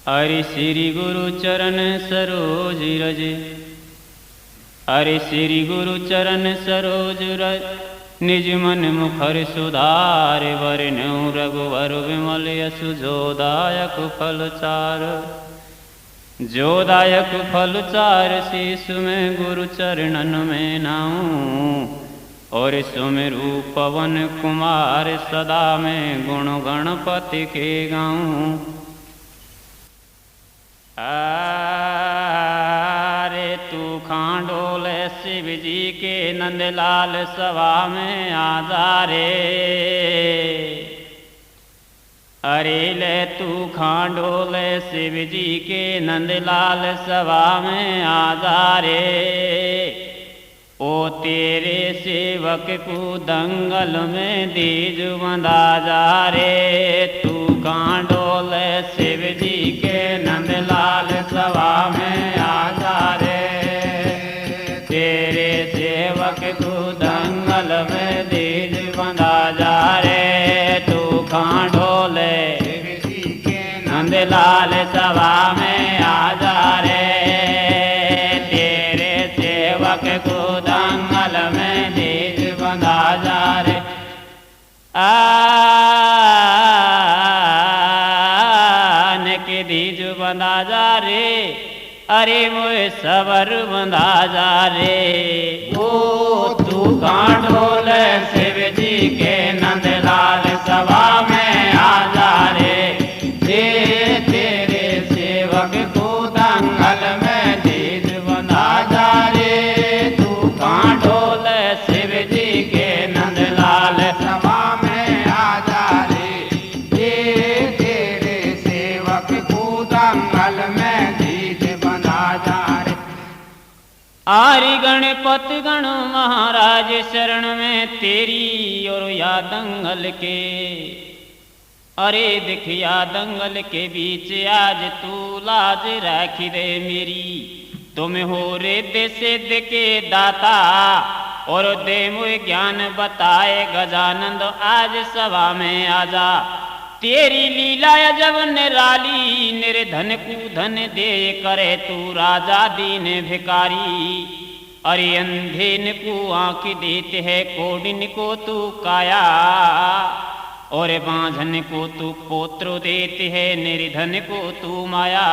हरि श्री गुरु चरण सरोज रज, हरि श्री गुरु चरण सरोज रज, निज मन मुखर सुधार वरनौ रघुवर विमल यशु जोदायक फल चार, जोदायक फल चार शीस में गुरु चरणन में नाऊं, और सुमिरु पवन कुमार सदा में गुण गणपति के गाऊं। अरे तू खांडोल शिव जी के नंदलाल सभा में आजा रे, अरे ले तू खांडोल शिव जी के नंदलाल सभा में आजा रे, ओ तेरे सेवक को दंगल में दीज बंधा जा रे। तू कांडोल शिव जी के नंदलाल सभा में आजा रे, तेरे सेवक को दंगल में दीज बंधा जा रे। तू कांडोल शिव जी के नंदलाल सभा में आजा रे, तेरे सेवक को दंगल में दीज बंधा जा रे। आन के दीज बंधा जा रे, अरे मोए सबर बंधा जा रे। ओ तू कांडोल शिव जी के नंदलाल सभा में आजा रे, तेरे सेवक को दंगल में दीज बंधा जा रे। तू कांडोल शिव जी के नंदलाल सभा में आजा रे, तेरे सेवक को दंगल में दीज बंधा जा रे। आरि गणपति गण महाराज शरण में तेरी और या दंगल के, अरे दिखिया दंगल के बीच आज तू लाज राखी दे मेरी। तुम हो रिद्ध सिद्ध के दाता और दे मुझे ज्ञान बताए गजानंद आज सभा में आजा। तेरी लीला जब निराली, निर्धन को धन दे करे तू राजा दीन भिकारी। अरे अंधेन को आंख देते है, कोडिन को तू काया, और बांझन को तू पोत्र देते है, निर्धन को तू माया।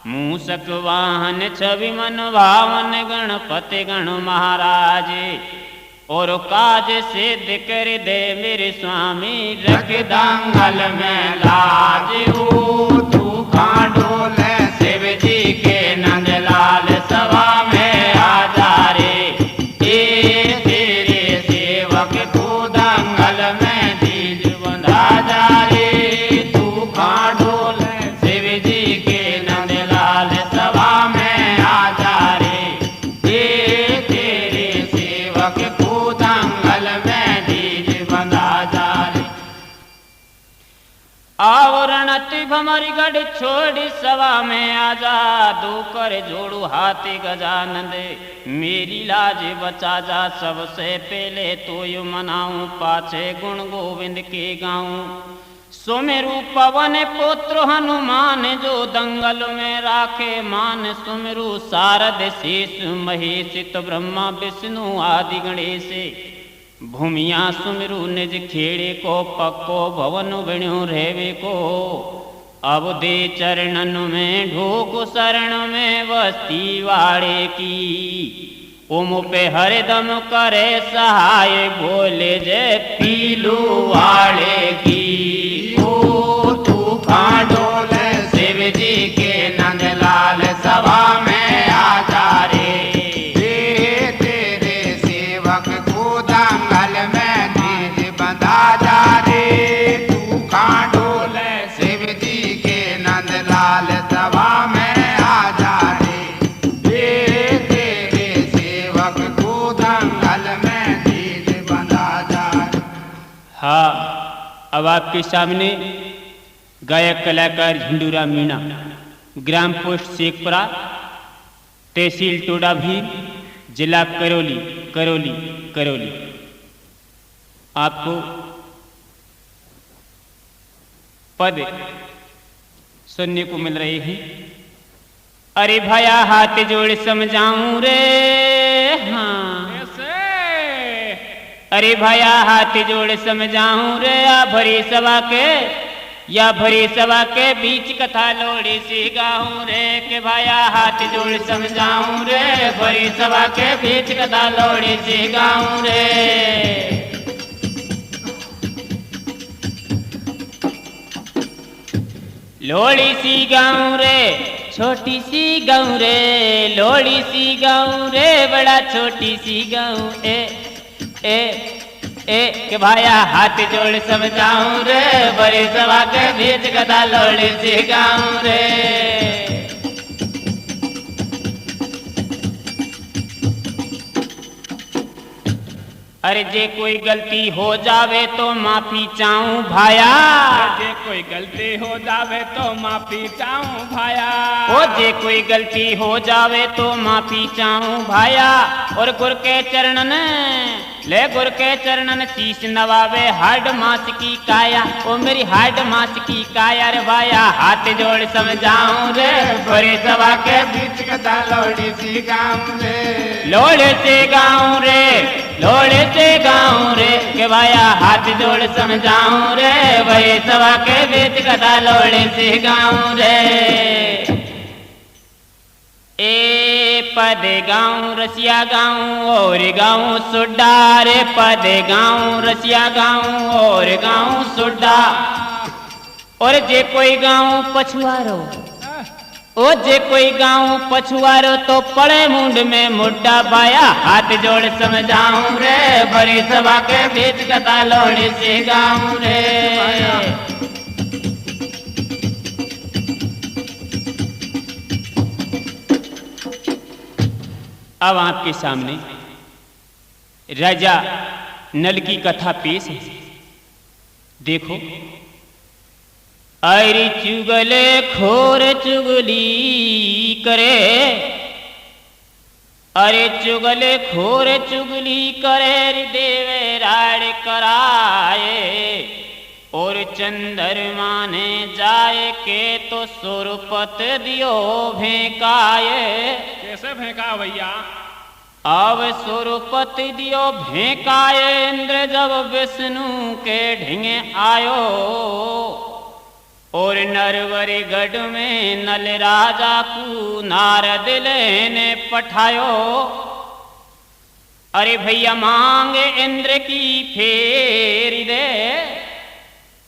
मूसक वाहन छवि मन भावन गणपति गण महाराज, और काज सिद्ध कर दे मेरे स्वामी रख दंगल में लाज। तू कांडोल शिव जी के नंदलाल सभा में आजा रे, तेरे सेवक को दंगल में दीज बंधा जा रे। तू कांडोल शिव जी के नंदलाल सभा में आजा रे, तेरे सेवक को दंगल में दीज बंधा जा रे। आवरण भमर गढ़ छोड़ी सभा में आजा, दो कर जोड़ू हाथी गजानंद मेरी लाज बचा जा। सबसे पहले तो यू मनाऊं, पाछे गुण गोविंद के गाऊं। सुमेरु पवन पुत्र हनुमान जो दंगल में राखे मान। सुमेरु शारद शेष महेश तो ब्रह्मा विष्णु आदि गणेश। भूमिया सुमेरु निज खेड़े को पक्को भवन बण्यो रेवे को। अब दे चरणन में ढोक शरण में बस्ती वाड़े की। ओम पे हरदम करे सहाय बोले जय पीलू वाड़े की। ओ तू कांडोल शिव जी के नंदलाल सभा में आजा रे, तेरे सेवक को दंगल में दीज बंधा जा रे। तू कांडोल शिव जी के नंदलाल सभा में आजा रे, तेरे सेवक को दंगल में दीज बंधा जा रे। हाँ, अब आपके सामने गायक कलाकार झंडूराम मीणा, ग्राम पोस्ट शेखपुरा, तहसील टोडा भीम, जिला करौली। आपको पद सुनने को मिल रहे हैं। अरे भया हाथ जोड़ समझाऊं रे, हाँ अरे भया हाथ जोड़ समझाऊं रे, या भरी सभा के बीच कथा लोड़ी सी गाऊं रे, के भया हाथ जोड़ समझाऊं रे, भरी सभा के बीच कथा लोड़ी सी गाऊं रे। लोड़ी सी गाऊं रे, छोटी सी गाऊं रे, लोड़ी सी गाऊं रे, बड़ा छोटी सी गाऊं ए के भाया हाथ जोड़ समझाऊं रे, बड़ी सभा के बीच कथा लोड़ी सी गाऊं रे। अरे जे कोई गलती हो जावे तो माफी चाहूं भाया, जे कोई गलती हो जावे तो माफी चाहूं भाया, ओ जे कोई गलती हो जावे तो माफी चाहूं भाया। और गुर के चरणन ले, गुर के चरणन शीश नवावे, हाड मास की काया, ओ मेरी हाड मास की काया रे भाया हाथ जोड़ समझाऊं रे, बड़ी सभा के बीच कथा लोड़ी सी गाऊं रे, लोड़े से गाऊं रे, लोड़े से गाऊं रे, के भाया हाथ जोड़ समझाऊं रे, बड़ी सभा के बीच कथा लोड़ी सी गाऊं रे। ए पद गाऊं रसिया गाऊं और गाऊं सुड्डा रे, पद गाऊं रसिया गाऊं और गाऊं सुड्डा। और जे कोई गाऊं पछुआरो, ओ जे कोई गाऊं पछुआरो तो पड़े मुंड में मुड्डा बाया, हाथ जोड़ समझाऊं रे, बड़ी सभा के बीच कथा लोड़ी सी गाऊं रे। अब आपके सामने राजा नल की कथा पेश है। देखो, अरे चुगले खोर चुगली करे, अरे चुगले खोर चुगली करे, देवे राड़ कराए, और चंद्रमा ने जाए के तो सुरपत दियो भेकाए। कैसे फेंका भैया? अब सुरपत दियो भेकाए, इंद्र जब विष्णु के ढिंगे आयो, और नरवरी गढ़ में नल राजा को नारद लेने पठायो। अरे भैया मांगे इंद्र की फेरी दे,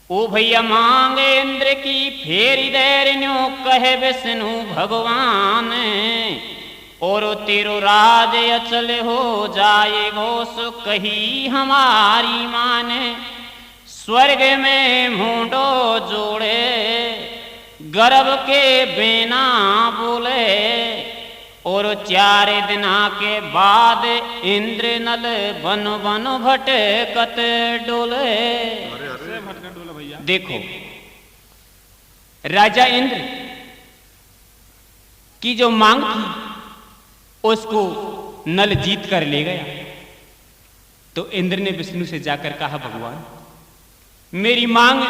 ओ भैया मांगे इंद्र की फेरी दे, न्यो कहे विष्णु भगवान, और तेरो राज अचल हो जाएगो, सो कही हमारी माने। स्वर्ग में मुंडो जोड़े, गर्भ के बिना बोले, और 4 दिना के बाद इंद्र नल बन बन भटकत डोले। देखो, राजा इंद्र की जो मांग थी उसको नल जीत कर ले गया। तो इंद्र ने विष्णु से जाकर कहा, भगवान मेरी मांग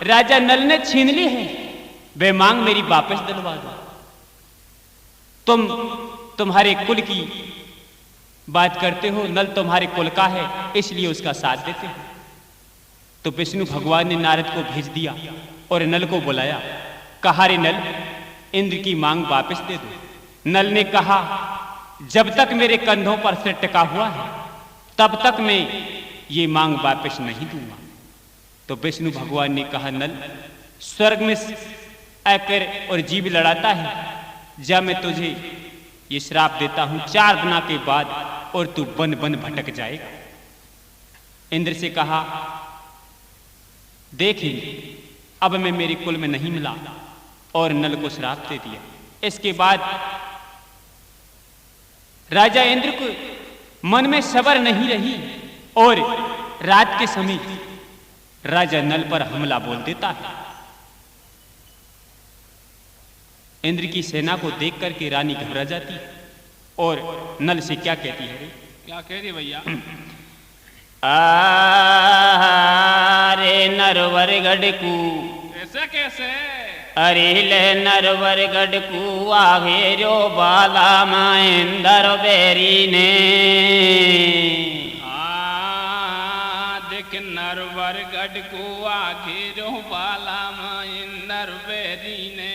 राजा नल ने छीन ली है, वे मांग मेरी वापस दिलवा दो। तुम्हारे कुल की बात करते हो, नल तुम्हारे कुल का है, इसलिए उसका साथ देते हो। तो विष्णु भगवान ने नारद को भेज दिया और नल को बुलाया, कहा रे नल, इंद्र की मांग वापस दे दो। नल ने कहा, जब तक मेरे कंधों पर सिर टिका हुआ है तब तक मैं ये मांग वापस नहीं दूंगा। तो विष्णु भगवान ने कहा, नल स्वर्ग में आकर और जीव लड़ाता है, जा मैं तुझे ये श्राप देता हूं, 4 दिना के बाद और तू बन बन भटक जाएगा। इंद्र से कहा, देखिए अब मैं मेरे कुल में नहीं मिला, और नल को श्राप दे दिया। इसके बाद राजा इंद्र को मन में सबर नहीं रही, और रात के समय राजा नल पर हमला बोल देता है। इंद्र की सेना को देख करके रानी घबरा जाती है और नल से क्या कहती है? क्या कहती भैया? अरे नरवर गढ़कू ऐसे कैसे? अरे ले नरवर गढ़कू आगे रो बाला महेंद्र बेरी ने देख नरवर गढ़कू आगे रो बाला महेंद्र बेरी ने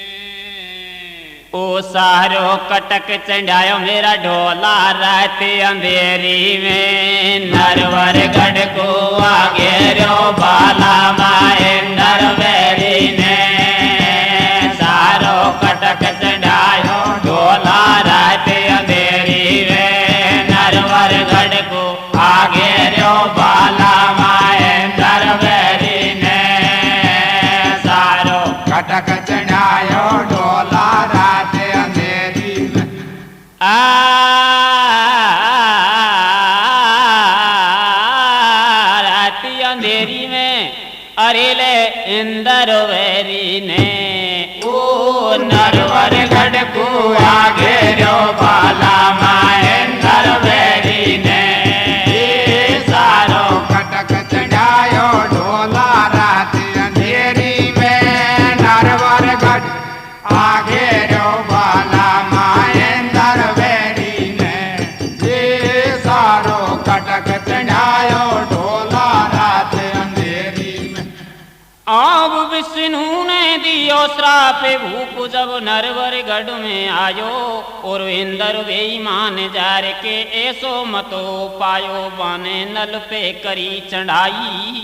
ओ सारो कटक चढ़ायो मेरा ढोला रात अंधेरी में नरवर गढ़कू आगे रो बाला महेंद्र बेरी ने सारो कटक चढ़ायो ढोला रात अंधेरी में नरवर गढ़कू आगे रो बाला महेंद्र बेरी ने सारो कटक चढ़ायो ढोला रात अंधेरी में रात अंधेरी में अरे ले इंदर वेरी ने ओ नरवर गढ़कू आगे रो बाला महेंद्र बेरी ने सारो कटक चढ़ायो ढोला रात अंधेरी में नरवर गढ़ आगे रो बाला महेंद्र बेरी ने ये सारो कटक चढ़ायो ढोला रात अंधेरी में अब विष्णु ने दियो श्राप भूप जब नरवर गढ़ में आयो और इंदर बेईमान जार के ऐसो मतो पायो बाने नल पे करी चढ़ाई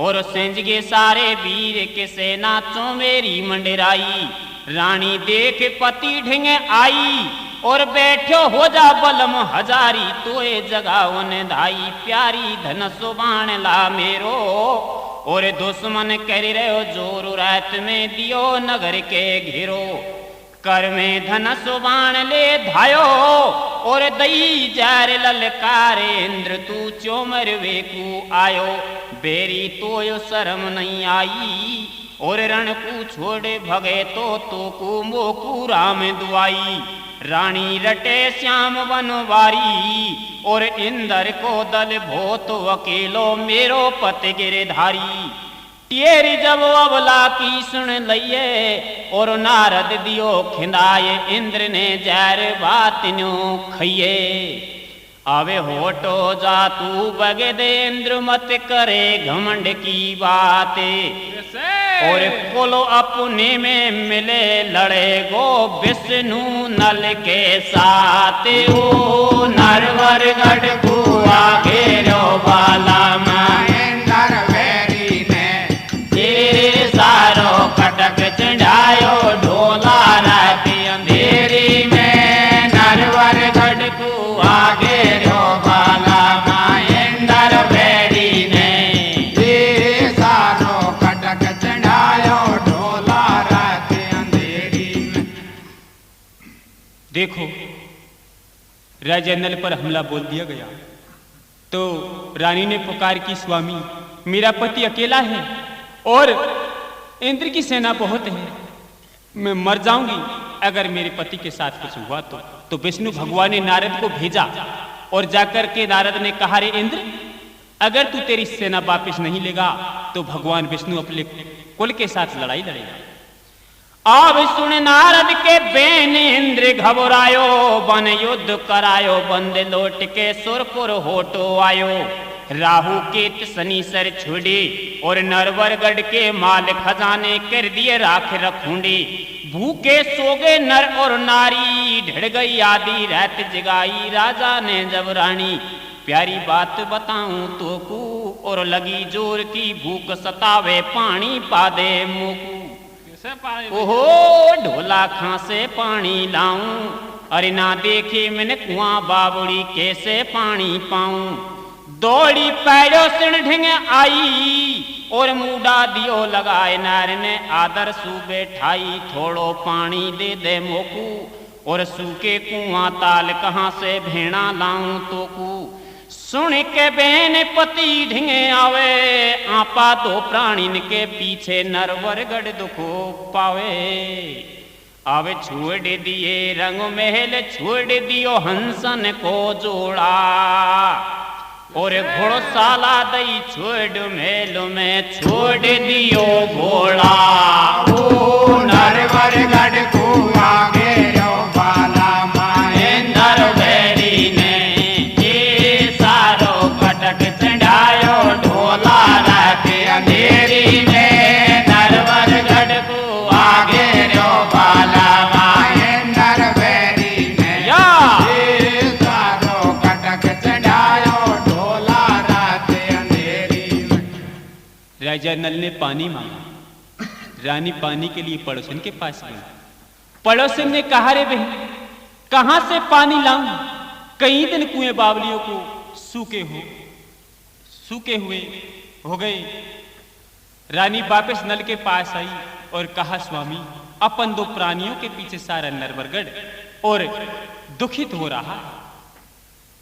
और सिंजगे सारे वीर के सेना चौमेरी मंडराई रानी देख पति ढिंग आई और बैठो हो जा बलम हजारी तोए जगावन धाई प्यारी धन सुबान ला मेरो और दुश्मन कर रहो जोर रात में दियो नगर के घेरो कर में धन सुबान ले धायो और दई जार ललकार इंद्र तू चोमर वेकू आयो बेरी तोयो शर्म नहीं आई और रण को छोड़े भगे तो को मोकू राम दुआई रानी रटे श्याम बनवारी और इंदर को दल भोत अकेलो मेरो पति गिरधारी टेरी जब अबला की सुन लइए और नारद दियो खिंदाए इंद्र ने जैर बात न्यो खइए आवे होटो जा तू बगे दे इंद्र मत करे घमंड की बात और पोलो अपने में मिले लड़े गो विष्णु नल के साथ ओ नरवर गढ़कू आगे रो बाला महेंद्र बेरी ने तेरे सारो कटक चढ़ायो ढोला रात अंधेरी में नरवर गढ़कू आगे रो बाला महेंद्र बेरी ने ये सारो कटक चढ़ायो ढोला रात अंधेरी में देखो राजा नल पर हमला बोल दिया गया तो रानी ने पुकार की स्वामी मेरा पति अकेला है और इंद्र की सेना बहुत है मैं मर जाऊंगी अगर मेरे पति के साथ कुछ हुआ तो विष्णु भगवान ने नारद को भेजा और जाकर के नारद ने कहा रे इंद्र अगर तू तेरी सेना वापस नहीं लेगा तो भगवान विष्णु अपने कुल के साथ लड़ाई लड़ेगा अब सुन नारद के बेन इंद्र घबरायो बन युद्ध करायो बंद लोट के सुरपुर होटो आयो राहु केत शनि सर छुड़ी और नरवरगढ़ के माल खजाने कर दिए राख रखूंडी भूखे सोगे नर और नारी ढड़ गई आदि रात जगाई राजा ने जब रानी प्यारी बात बताऊं तो को और लगी जोर की भूख सतावे पानी पा दे मुकू ओहो ढोला खांसे पानी लाऊं अरे ना देखे मैंने कुआं बाबड़ी कैसे पानी पाऊं दौड़ी पैरो सिण ढिंग आई और मुड़ा दियो लगाए नार ने आदर सू बैठाई थोड़ो पानी दे दे मोकू और सूखे कुआं ताल कहाँ से भेड़ा लाऊं तो कू सुन के बहन पति ढिंगे आवे आपा तो प्राणीन के पीछे नरवरगढ़ दुखो पावे आवे छोड़ दिए रंग महल छोड़ दियो हंसन को जोड़ा और घोड़ो साला दई छोड़ मेल में छोड़ दियो घोड़ा। ओ नरवर गढ़ को आगे रो बाला माए नरवेरी ने ये सारो कटक चढ़ायो ढोला राते अंधेरी में नरवर गढ़ को आगे रो बाला माए नरवेरी ने या ये सारो कटक चढ़ायो ढोला राते अंधेरी में। राजा नल ने पानी मांगा। रानी पानी के लिए पड़ोसन के पास गई। पड़ोसन ने कहा, रे बहन कहां से पानी लाऊं? कई दिन कुएं बावलियों को सूखे हुए हो गए। रानी वापस नल के पास आई और कहा, स्वामी अपन दो प्राणियों के पीछे सारा नरवरगढ़ और दुखित हो रहा।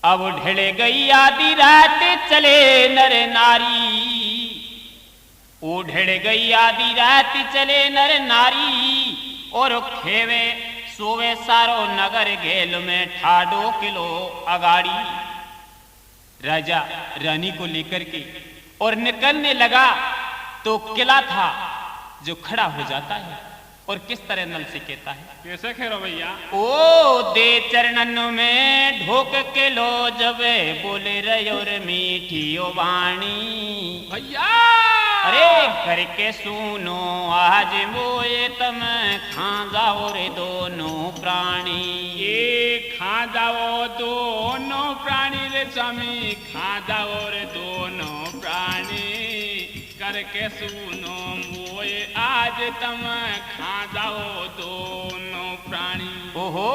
अब ढेले गई आधी रात चले नर नारी। उढ़ गई आधी रात चले नर नारी और खेवे सोवे सारो नगर गेल में ठाडो किलो अगाड़ी। राजा रानी को लेकर के और निकलने लगा तो किला था जो खड़ा हो जाता है और किस तरह नल से कहता है, कैसे खेरो भैया? ओ दे चरणन में ढोक के लो जबे बोले रयो रे मीठियो वाणी। भैया अरे करके सुनो आज मोए तम खा जाओ रे दोनों प्राणी। ये खा जाओ दोनों प्राणी रे स्वामी, खा जाओ रे दोनों प्राणी। करके सुनो मोए आज तम खा जाओ दोनों प्राणी। ओहो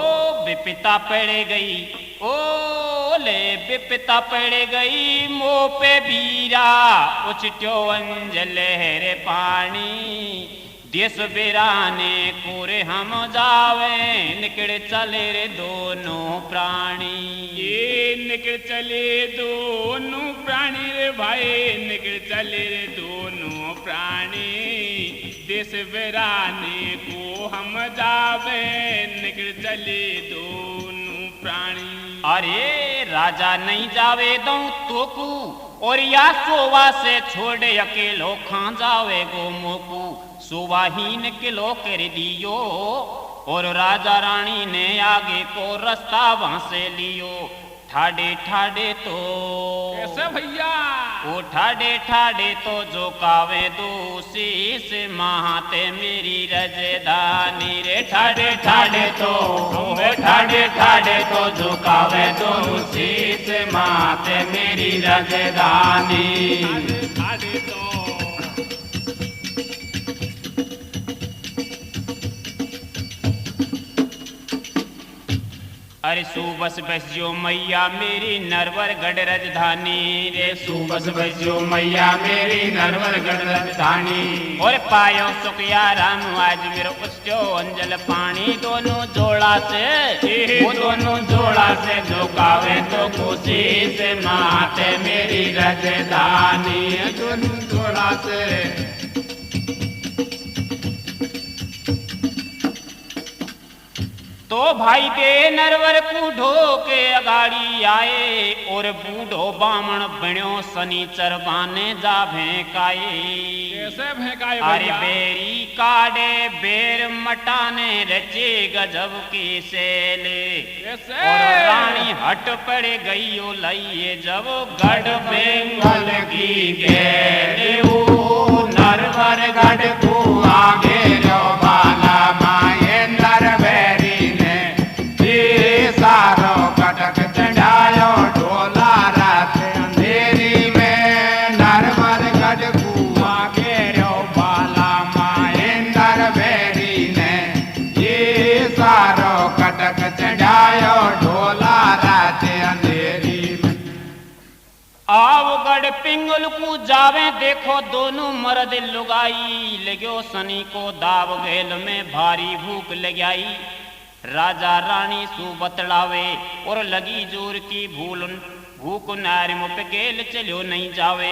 विपिता पड़ गई, ओ ले विपिता पड़ गई मुँह पे बीरा उछट्यो अंजल रे पानी। देश बिराने कोरे हम जावे निकल चले रे दोनों प्राणी। ये निकल चले दोनों प्राणी रे भाई, निकल चले रे दोनों प्राणी। देश बिराने को हम जावे निकल चले दोनों प्राणी। अरे राजा नहीं जावे दो तो कू और या सोवा से छोड़े अकेलो खा जावे गो मोकू। सोवाहीन किलो कर दियो और राजा रानी ने आगे को रास्ता वहां से लियो। ठाडे ठाडे तो कैसे भैया? ओ ठाडे ठाडे तो जो कावे दूसीस महाते मेरी रजधानी रे। ठाडे ठाडे तो ठाडे ठाडे तो जो कावे दूसीस महाते मेरी रजधानी। ठाडे तो अरे सुबस बसियो मैया मेरी नरवर गढ़ राजधानी रे। सुबस बसियो मैया मेरी नरवर गढ़ राजधानी। और पायो सुखिया राम आज मेरो उसको अंजल पानी। दोनों जोड़ा से वो दोनों जोड़ा से झुकावे तो खुशी से माते मेरी राजधानी। दोनों जोड़ा से तो भाई दे नरवर कूढ़ो के अगाड़ी आए और बूढ़ो बामण बण्यो सनीचर बाने जा भेंकाए। कैसे भेंकाए अरे भैया? बेरी काड़े बेर मटाने रचे गजब की सेले। कैसे? और रानी हट पड़ गई ओ लइए जब गढ़ बेंगल की गेले। ओ नरवर गढ़ को आगे रो बाला माए नरवेरी सारो कटक चढ़ायो ढोला रात अंधेरी में। नरवर गढ़ कुआ घेरो बाला माए नरवेरी ने। ये सारो कटक चढ़ायो ढोला रात अंधेरी में। आओ गढ़ पिंगल को जावे देखो दोनों मर्द लुगाई। लगो सनी को दाव गेल में भारी भूख लगाई। राजा रानी सु बतलावे और लगी जोर की भूख नार मुप गेल चलो नहीं जावे।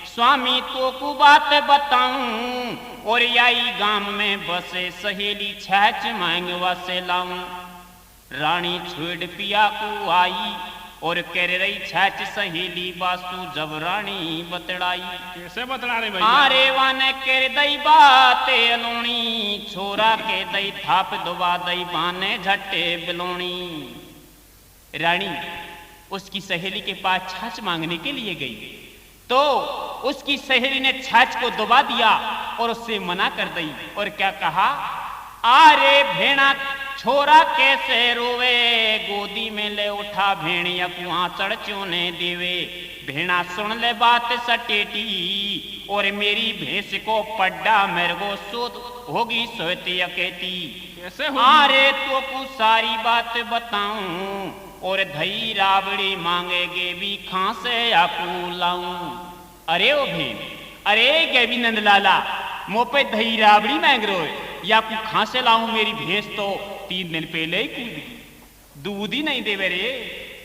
स्वामी तो को बात बताऊं और आई गांव में बसे सहेली छाछ मांग वसे लाऊं। रानी छोड़ पिया को आई और कह रही छाछ सहेली वास्तु जब रानी बतड़ाई। कैसे बतला रहे भैया? आरे वाने कर दई बाते अलोनी, छोरा के दई थाप दुबा दई बाने झट्टे बिलोनी। रानी उसकी सहेली के पास छाछ मांगने के लिए गई तो उसकी सहेली ने छाछ को दुबा दिया और उससे मना कर दी और क्या कहा, आरे भेड़ा छोरा कैसे रोवे, गोदी में ले उठा भेड़िया कुआं चढ़ चूने देवे। भेड़ा सुन ले बात सटेटी और मेरी भैंस को पड्डा मेरे को सुध होगी सोती अकेती। कैसे आरे तो को सारी बात बताऊं और धई राबड़ी मांगेगे भी खांसे आपू लाऊं। अरे ओ भेड़, अरे गेबी नंदलाला मुँह पे दही राबड़ी मांग रो या आपको खांसे लाऊं, मेरी भैंस तो 3 दिन पहले ही कूद गई, दूध ही नहीं देवे रे।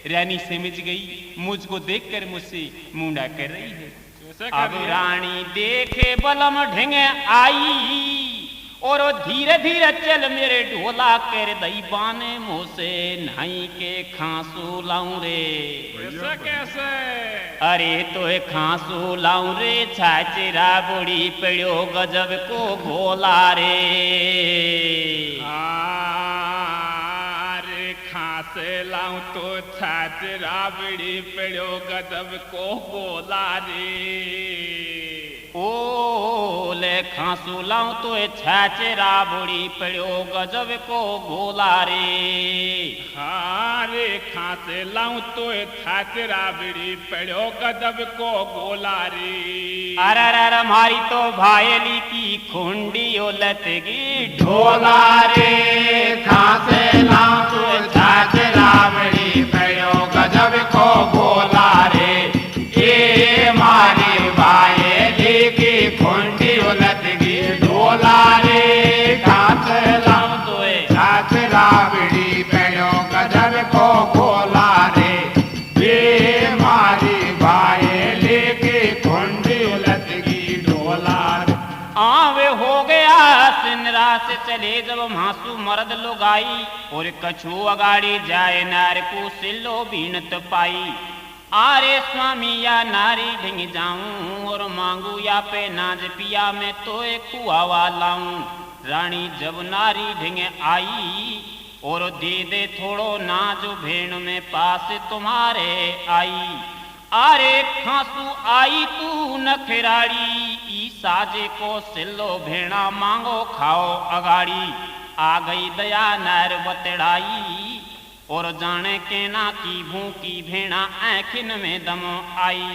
रानी समझ गई, मुझको देखकर मुझसे मुंडा कर रही है। अब रानी देखे बलम ढेंगे आई और धीरे धीरे चल मेरे ढोला कर दई बाने मुँह से नहाई के खांसू लाऊं रे। कैसे कैसे? अरे तो खांसू लाऊं रे, छाचरा बुढ़ी पड़ो गजब को गोला रे। अरे खांसे लाऊं तो छाचरा बुढ़ी पड़ो गजब को गोला रे। ओ ले खांसू लाऊं तो छाचरा बुढ़ी पड़ो गजब को गोला रे। हारे खांसे लाऊं तो छाचरा बुढ़ी पड़ो गजब को गोला रे। अरे हमारी तो भायली की खुंडी उलट गी ढोला रे, खांसे लाऊं तो छाचरा बुढ़ी पड़ो गजब को गोला रे। ये मारी भायली की खुंडी उलट गई ढोला रे, खांसे लाऊं तो छाचरा बुढ़ी पड़ो गजब को गोला रे। ये मारी भायली की खुंडी उलट गई ढोला रे। आवे हो गया सिनरा से चले जब मासू मर्द लुगाई और कछु अगाड़ी जाए नार को सिलो बीनत पाई। आरे स्वामी या नारी ढिंग जाऊं और मांगू या पे नाज पिया में तो एक कुआवा लाऊं। रानी जब नारी ढिंग आई और दे दे थोड़ो नाज भेड़ में पास तुम्हारे आई। आरे खांसू आई तू नखराड़ी, ई साजे को सिलो भेड़ा मांगो खाओ अगाड़ी। आ गई दया नार बतड़ाई और जाने के ना की भूखी भेड़ा आँखिन में दम आई।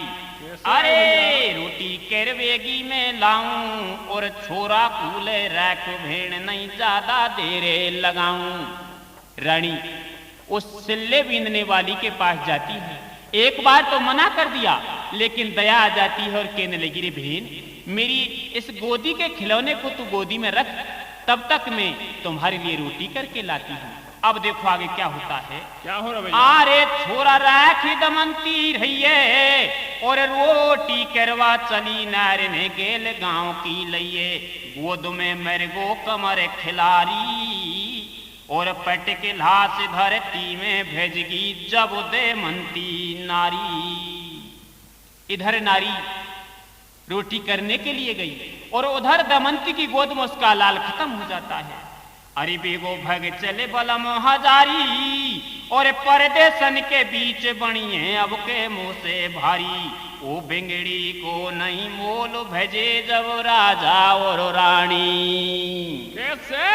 अरे रोटी केरवेगी में लाऊं और छोरा कूले रैक भेड़ नहीं ज्यादा देरे लगाऊं। रानी उस सिल्ले बीनने वाली के पास जाती है, एक बार तो मना कर दिया लेकिन दया आ जाती है और कहने लगी, रे बहन मेरी इस गोदी के खिलौने को तू गोदी में रख, तब तक मैं तुम्हारे लिए रोटी करके लाती हूँ। अब देखो आगे क्या होता है। क्या हो रहा भैया? आरे छोरा राखी दमनती रही है और रोटी करवा चली नार ने गेल गांव की लइए। गोद में मरगो कमर खिलारी और पट के लाश धरती में भेजगी जब दे मनती नारी। इधर नारी रोटी करने के लिए गई और उधर दमंती की गोद में उसका लाल खत्म हो जाता है। अरे बेगो भग चले बलम हजारी और परदेशन के बीच बनी है अब के मुंह से भारी। ओ बिंगड़ी को नहीं मोल भेजे जब राजा और रानी। कैसे?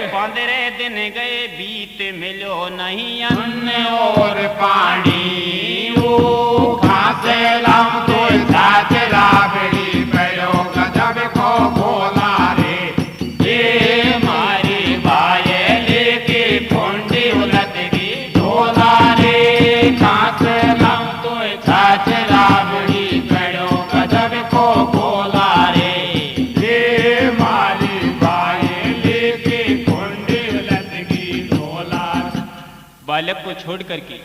15 दिन गए बीत मिलो नहीं अन्न और पानी। वो खांसे लाऊं तो छाचरा बुढ़ी पड़ो गजब को गोला रे। ये मारी भायली की खुंडी उलट गई ढोला रे। खांसे लाऊं तो छाचरा बुढ़ी पड़ो गजब को गोला रे। ये मारी भायली की खुंडी उलट गई ढोला रे। बालक को छोड़ करके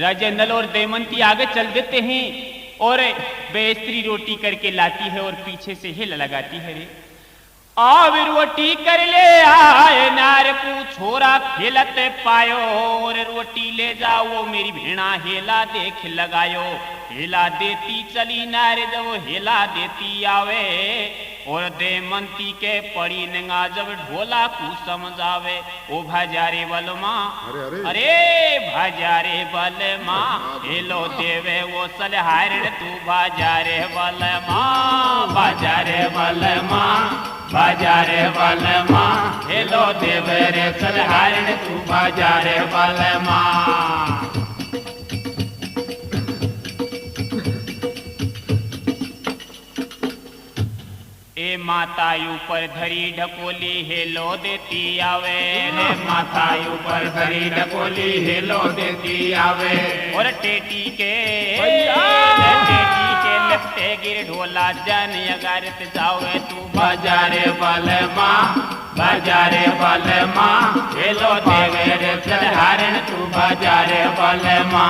राजा नल और दमयंती आगे चल देते हैं और बेस्त्री रोटी करके लाती है और पीछे से हिल लगाती है। रे आव रोटी कर ले आए नार को छोरा खेलत पायो और रोटी ले जाओ मेरी भेणा हेला देख लगायो। हेला देती चली नार जब हेला देती आवे और दे मंती के पड़ी नंगा जब ढोला को समझावे। ओ भाजारे बलमा अरे भाजारे बलमा हेलो देवे वो सलहार तू भाजारे बलमा भाजारे बलमा बाजारे बलमा हेलो देवे रे सलहार तू बाजारे बलमा। ए माता ऊपर धरी ढकोली हेलो देती आवे। माथा ऊपर धरी ढकोली हेलो देती आवे। और टेटी के लिपटे गिर ढोला जन अगारत जावे तू बाजारे बलमा बाजारे बलमा हेलो देवे रे सलहार तू बाजारे बलमा।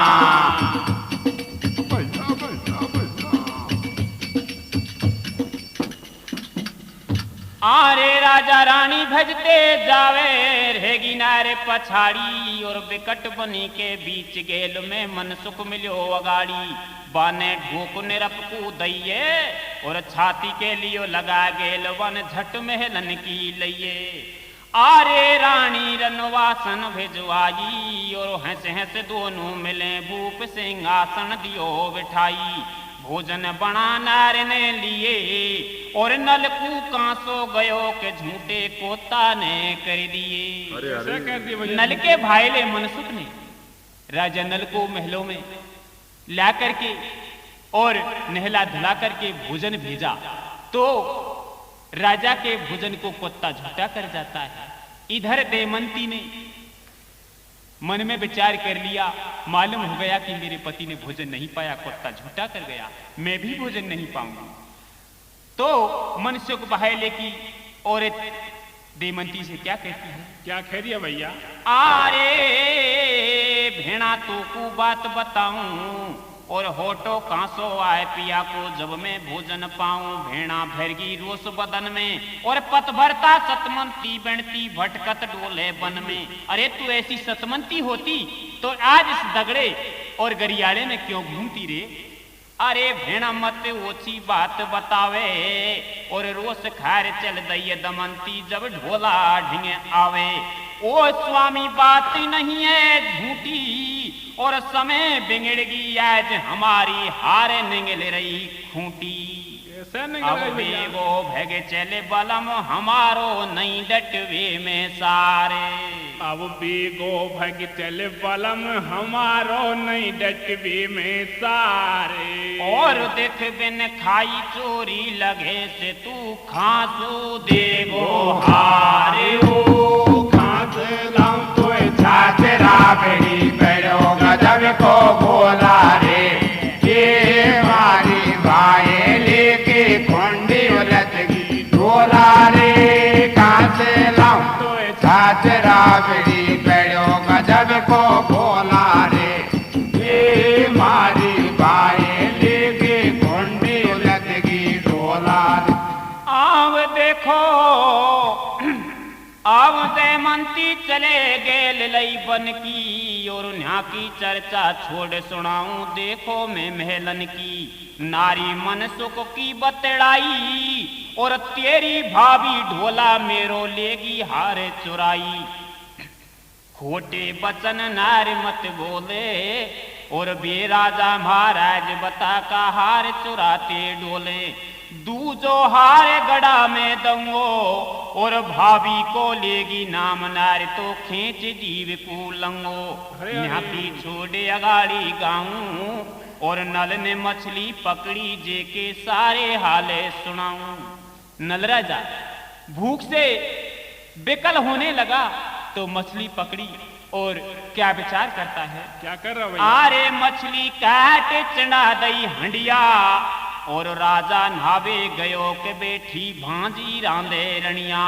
आरे राजा रानी भजते जावे रहेगी नारे पछाड़ी और विकट बनी के बीच गेल में मन सुख मिलो अगाड़ी। बाने ढूक निरप को दइये और छाती के लियो लगा गेल वन झट महलन की लइये। आरे रानी रनवासन भिजवाई और हंस हंस दोनों मिले भूप सिंहासन दियो बिठाई। भोजन बना नार ने लिए और नलकू कांसो गयो के झूठे कोता ने कर दिए। नल के भाईले मनसुख ने राजा नल को महलों में ला करके और नहला धुला करके भोजन भेजा तो राजा के भोजन को कुत्ता झूठा कर जाता है। इधर देवमंती ने मन में विचार कर लिया, मालूम हो गया कि मेरे पति ने भोजन नहीं पाया, कुत्ता झूठा कर गया, मैं भी भोजन नहीं पाऊंगा। तो मनसुख बहायले की औरत देवमंती से क्या कहती है? क्या कह रही है भैया? आरे भेड़ा तो को बात बताऊं और होटो कांसो आए पिया को जब मैं भोजन पाऊं। भेड़ा भरगी रोस बदन में और पत भरता सतमंती बनती भटकत डोले बन में। अरे तू ऐसी सतमंती होती तो आज इस दगड़े और गरियाले में क्यों घूमती रे? अरे भेड़ा मत ओछी बात बतावे और रोस खार चल दइए दमंती जब ढोला ढिंगे आवे। ओ स्वामी बात नहीं है झूठी और समय बिगड़गी आज हमारी हारे निगल रही खूंटी। अब बेगो भगे चले बलम हमारो नहीं डटवे में सारे। अब बेगो भग चले बलम हमारो नहीं डटवे में सारे। और देख बिन खाई चोरी लगे से तू खांसू देगो हारे हो। खांस लाऊं तो छाछरा बेड़ी पेड़ो गजब को बोला रे। ये मारी भाई लेके खोंडी उलट की ढोला रे। खांस लाऊं तो छाछरा बेड़ी पेड़ो गजब को बोला रे। ये मारी भाई लेके खोंडी उलट की ढोला रे। आव देखो आव देवमंती चले गेल लई बन की और न्या की चर्चा छोड़ सुनाऊं। देखो मैं महलन की नारी मन सुख की बतड़ाई और तेरी भाभी ढोला मेरो लेगी हारे चुराई। खोटे बचन नारी मत बोले और बे राजा महाराज बता का हार चुराते डोले। दूजो हार गड़ा में दंगो और भाभी को लेगी नाम नार तो खींच जीव को लंगो। न्यापी छोड़े अगाड़ी गाऊं और नल ने मछली पकड़ी जे के सारे हाले सुनाऊं। नल राजा भूख से बेकल होने लगा तो मछली पकड़ी और क्या विचार करता है? क्या कर रहा भैया? आरे मछली काट चढ़ा दई हंडिया और राजा नहावे गयो के बेठी भांजी रांधे रनिया।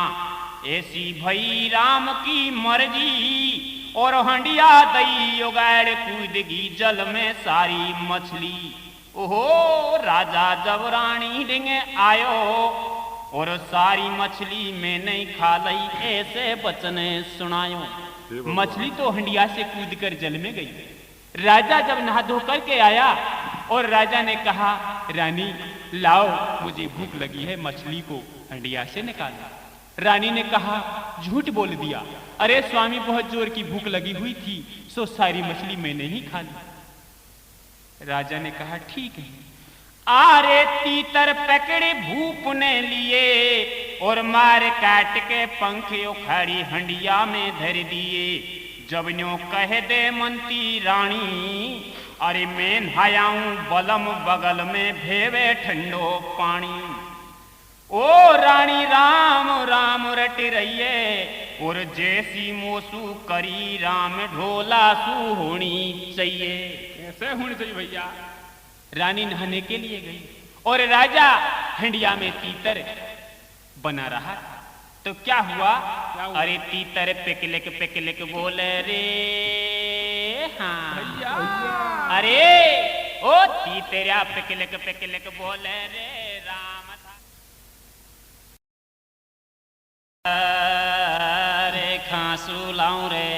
ऐसी भई राम की मर्जी और हंडिया दई उगाड़ कूदगी जल में सारी मछली। ओहो राजा जब रानी डिंगे आयो और सारी मछली में नहीं खा लई, ऐसे बचन सुनायो। मछली तो हंडिया से कूद कर जल में गई। राजा जब नहा धो करके आया और राजा ने कहा, रानी लाओ, मुझे भूख लगी है, मछली को हंडिया से निकालो। रानी ने कहा, झूठ बोल दिया, अरे स्वामी बहुत जोर की भूख लगी हुई थी, सो सारी मछली मैंने ही खा ली। राजा ने कहा, ठीक है। आरे तीतर पकड़े भूप ने लिए और मार काट के पंख उखाड़ी हंडिया में धर दिए। जब न्यो कह दे मंती रानी, अरे मैं नहायाऊं बलम बगल में भेवे ठंडो पानी। ओ रानी राम राम रट रहिए और जैसी मोसू करी राम ढोला सू होनी चाहिए। कैसे होनी चाहिए भैया? रानी नहाने के लिए गई और राजा हंडिया में तीतर बना रहा। तो क्या हुआ? अरे तीतर पिकलिक बोले रे, हाँ भैया। अरे ओ तीतरा पिकलिक बोले रे, राम था। अरे खांसू लाऊं रे,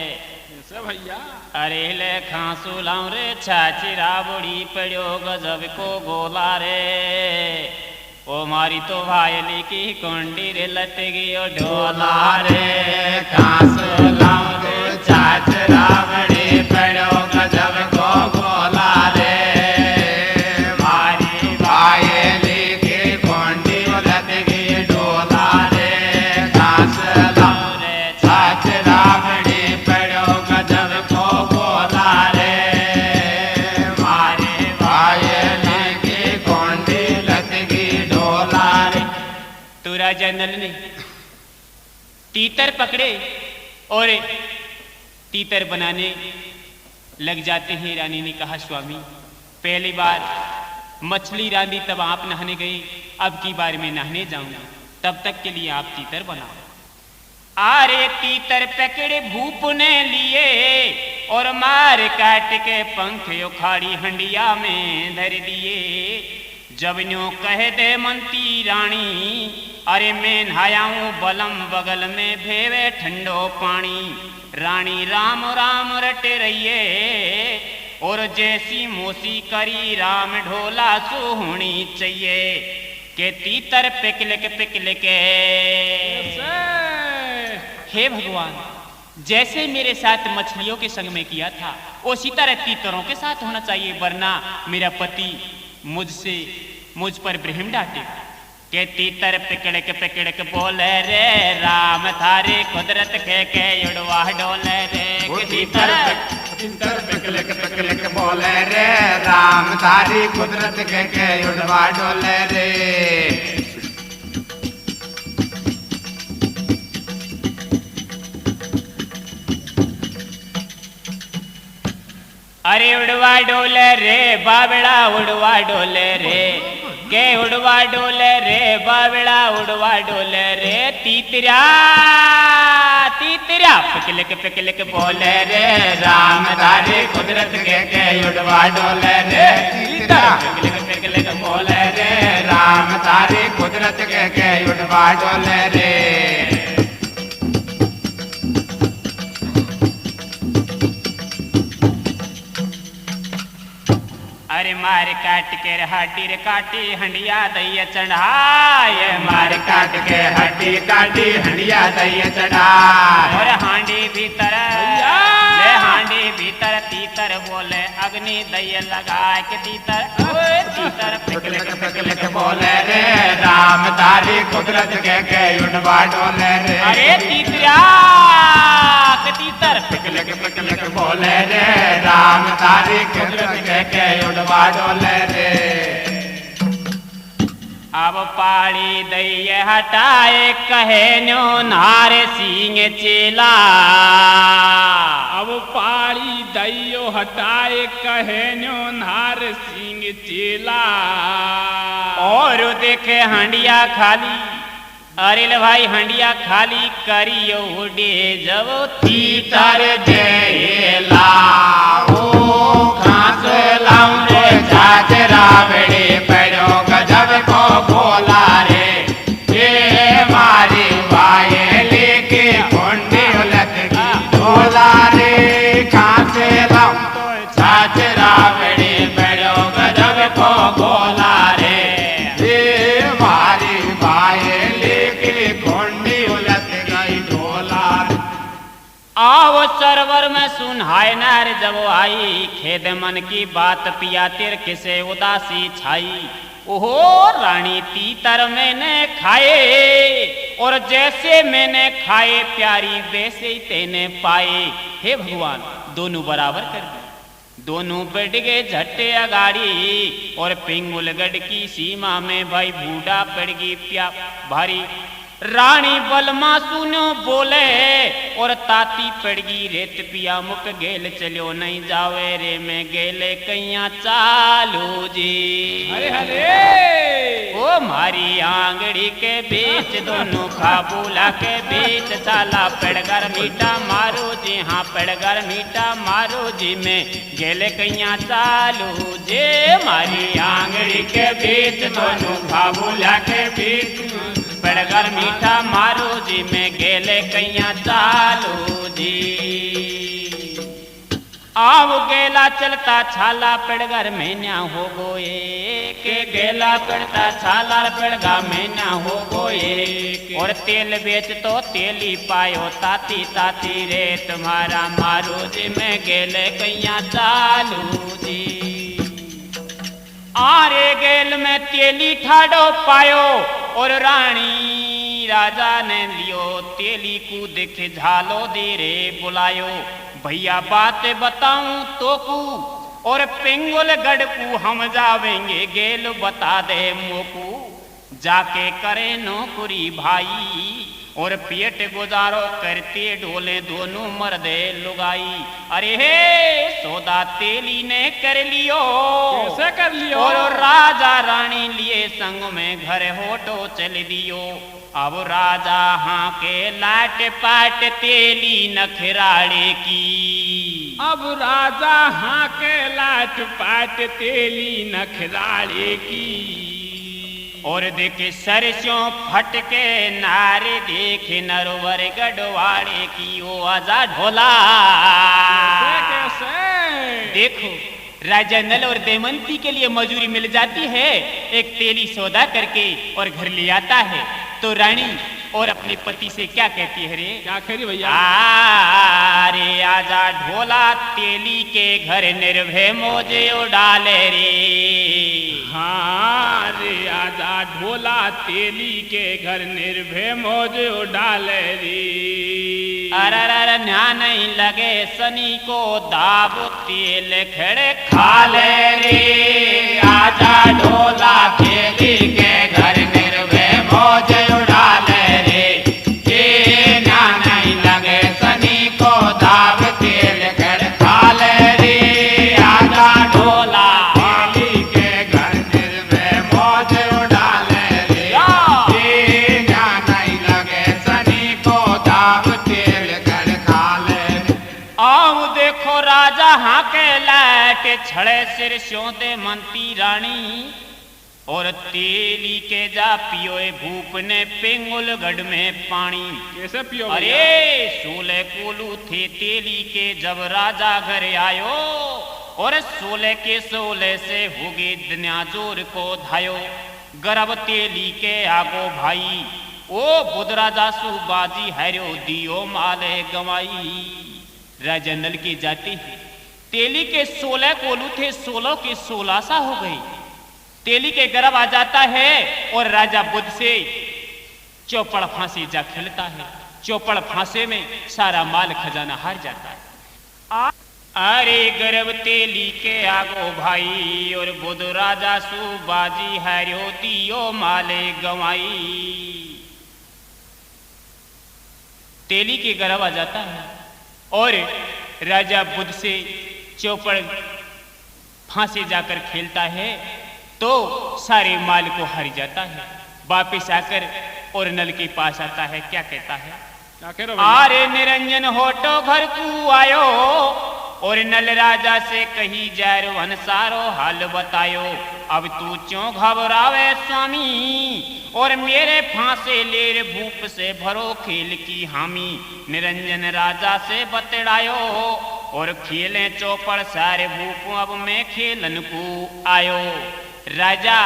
कैसे भैया? अरे ले खांसू लाऊं रे, छाचिरा बुढ़ी पड़ो गजब को गोला रे। ओ मारी तो भायली की कुंडी रे लट गई ढोला रे। खांसू लाऊं रे, छाचिरा बुढ़ी पड़ो गजब को गोला रे। मारी भायली की कुंडी लट गई ढोला रे। खांसू लाऊं रे, छाचिरा बुढ़ी पड़ो गजब को गोला रे। मारी भायली की कुंडी लट गई ढोला रे। तो राजा नल ने तीतर पकड़े और तीतर बनाने लग जाते हैं। रानी ने कहा, स्वामी पहली बार मछली रांधी तब आप नहाने गए, अब की बार मैं नहाने जाऊंगा, तब तक के लिए आप तीतर बनाओ। आरे तीतर पकड़े भूप ने लिए और मार काट के पंख उखाड़ी हंडिया में धर दिए। जब न्यो कह दे मंती रानी, अरे मैं नहायाऊं बलम बगल में भेवे ठंडो पानी। रानी राम राम रट रहिए और जैसी मोसी करी राम ढोला सो होनी चाहिए। के तीतर पिकलिक हे भगवान, जैसे मेरे साथ मछलियों के संग में किया था उसी तरह तीतरों के साथ होना चाहिए, वरना मेरा पति मुझ पर ब्रह्म डांटे। के तीतर पिकड़क बोले रे, राम थारी कुदरत के उड़वा डोले रे। के तीतर पिकलिक बोले रे, राम थारी कुदरत के उड़वा डोले रे। अरे उड़वा डोले रे बाबड़ा, उड़वा डोले रे, के उड़वा डोले रे बाबड़ा, उड़वा डोले रे। तीतरा पिकलिक बोले रे, राम थारी कुदरत के उड़वा डोले रे। पिकलिक बोले रे, राम थारी कुदरत के उड़वा डोले रे। अरे मार काट के हड्डी रे काटी हंडिया दैया चढ़ाए। मार काट के हड्डी काटी हंडिया दैया चढ़ाए। और हांडी भीतर ले हांडी भीतर तीतर बोले अग्नि दैया लगा के तीतर पिकलिक बोले रे, राम थारी कुदरत के उड़वा डोले रे। अरे तीतरा तीतर पिकलिक बोले रे, राम थारी कुदरत के उड़वा डोले रे। अब पाड़ी दैया हटाए कहे न्यो नारे सिंह चेला। अब पाड़ी दैयो हटाए कहे न्यो नार सिंह चेला। और देखे हंडिया खाली, अरे ले भाई हंडिया खाली करियो उड़े जब तीतर जेला। ओ खांस लाऊं रे, छाचिरा बड़े पड़ो गजब को गोला रे। सरोवर में सुनहाय नार जब आई, खेद मन की बात पिया तिर किसे उदासी छाई। ओहो रानी तीतर मैंने खाए, और जैसे मैंने खाए प्यारी वैसे ही तेने पाए। हे भगवान दोनों बराबर कर दे, दोनों बढ़ गए झट्टे अगाड़ी, और पिंगुलगढ़ की सीमा में भाई बूढ़ा पड़ गई प्या भारी। रानी बलमा सुनो बोले, और ताती पड़गी रेत पिया मुक गेल चलो नहीं जावे रे मैं गेले कैया चालू जी। हरे हरे ओ मारी आंगड़ी के बीच दोनों खाबूला के बीच चाला पड़गर मीठा मारो जी, हाँ पड़गर मीठा मारो जी मैं गेले कैया चालू जे। मारी आंगड़ी के बीच दोनों खाबूला के बीच पड़गर मीठा मारो जी मैं गेले कैया चालू जी। आव गेला चलता छाला पड़गर मैन्या हो गोए, के गेला पड़ता छाला पड़गा मैन्या हो गोए। और तेल बेच तो तेली पायो ताती ताती रे तुम्हारा मारो जी मैं गेले कैया चालू जी। आरे गेल में तेली ठाडो पायो, और रानी राजा ने लियो तेली को देख झालो दे रे बुलायो। भैया बात बताऊं तो कू, और पिंगुलगढ़ को हम जावेंगे गेल बता दे मोकू। जाके करे नौकरी भाई, और पेट गुजारो करते डोले दोनों मर्दे लुगाई। अरे हे सौदा तेली ने कर लियो, कैसे कर लियो? और राजा रानी लिए संग में घर होटो चल दियो। अब राजा हाँ के लाट पाट तेली नखराड़े की, अब राजा हाँ के लाट पाट तेली नखराड़े की। और देखे सरसों फटके नारे देखे नरवर गढ़वाड़े की ओ आजा ढोला। कैसे? देखो राजा नल और देवंती के लिए मजूरी मिल जाती है, एक तेली सौदा करके और घर ले आता है। तो रानी और अपने पति से क्या कहती है रे? क्या कह रही भैया? अरे आजा ढोला तेली के घर निर्भय मौजे उड़ाले रे। हाँ रे आजा ढोला तेली के घर निर्भय मौज उड़ाले रे। अरर न्या नहीं लगे सनी को दाब तेल खड़े खाले रे। आजा ढोला तेली के घर निर्भय मौज उड़ाले रे। ये न्या नहीं लगे सनी को दाब तेल खड़े खाले रे। आजा ढोला तेली के घर निर्भय मौज उड़ाले रे। ये न्या नहीं लगे सनी को दाब तेल कर खाले रे। आओ देखो राजा हाँ के लाट छड़े सिर स्योंदे मंती रानी, और तेली के जा पियोए भूप ने पिंगुलगढ़ में पानी। कैसे पियो? अरे सोले कोलू थे तेली के जब राजा घर आयो, और सोले के सोले से होगे दुनिया जोर को धायो। गर्भ तेली के आगो भाई, ओ बुध राजा सुबाजी हरियो दियो माले गवाई। राजा नल की जाती है तेली के 16 कोलू थे, 16 के 16 सा हो गई। तेली के गर्भ आ जाता है, और राजा बुध से चौपड़ फांसी जा खेलता है। चौपड़ फांसे में सारा माल खजाना हार जाता है। अरे गर्भ तेली के आगो भाई, और बुध राजा सुबाजी हरियो दियो माले गवाई। तेली के गर्भ आ जाता है, और राजा बुध से चौपड़ फांसी जाकर खेलता है, तो सारे माल को हार जाता है। वापिस आकर और नल के पास आता है, क्या कहता है? क्या कह रहे हो? आरे निरंजन होटो घर को आयो, और नल राजा से कही जैरवन सारो हाल बतायो। अब तू क्यों घबरावे स्वामी, और मेरे फांसे लेर भूप से भरो खेल की हामी। निरंजन राजा से बतड़ायो, और खेले चौपड़ सारे भूप अब मैं खेलन को आयो। राजा